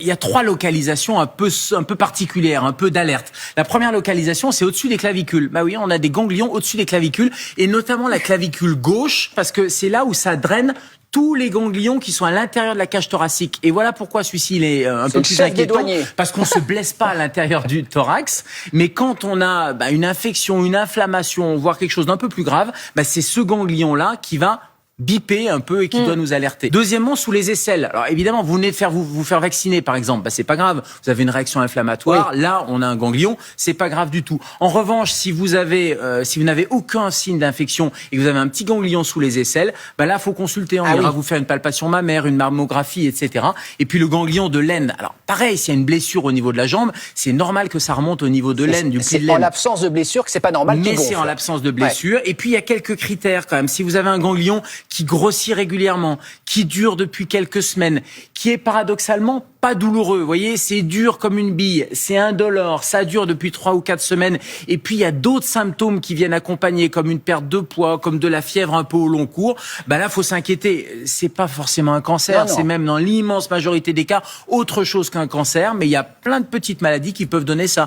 Il y a 3 localisations un peu particulières, un peu d'alerte. La première localisation, c'est au-dessus des clavicules. Bah oui, on a des ganglions au-dessus des clavicules, et notamment la clavicule gauche, parce que c'est là où ça draine tous les ganglions qui sont à l'intérieur de la cage thoracique. Et voilà pourquoi celui-ci il est un peu plus inquiétant, parce qu'on se blesse pas à l'intérieur du thorax, mais quand on a une infection, une inflammation, voire quelque chose d'un peu plus grave, c'est ce ganglion-là qui va biper un peu et qui doit nous alerter. Deuxièmement, sous les aisselles. Alors évidemment, vous venez de vous faire vacciner par exemple, c'est pas grave. Vous avez une réaction inflammatoire. Oui. Là, on a un ganglion, c'est pas grave du tout. En revanche, si vous n'avez aucun signe d'infection et que vous avez un petit ganglion sous les aisselles, là, faut consulter. On ira vous faire une palpation mammaire, une mammographie, etc. Et puis le ganglion de l'aine. Alors pareil, s'il y a une blessure au niveau de la jambe, c'est normal que ça remonte au niveau de l'aine, du pli de l'aine. C'est en l'absence de blessure que c'est pas normal qu'il gonfle. Mais c'est en l'absence de blessure. Ouais. Et puis il y a quelques critères quand même. Si vous avez un ganglion qui grossit régulièrement, qui dure depuis quelques semaines, qui est paradoxalement pas douloureux. Vous voyez, c'est dur comme une bille, c'est indolore, ça dure depuis 3 ou 4 semaines. Et puis, il y a d'autres symptômes qui viennent accompagner, comme une perte de poids, comme de la fièvre un peu au long cours. Là, faut s'inquiéter. C'est pas forcément un cancer, c'est même dans l'immense majorité des cas autre chose qu'un cancer. Mais il y a plein de petites maladies qui peuvent donner ça.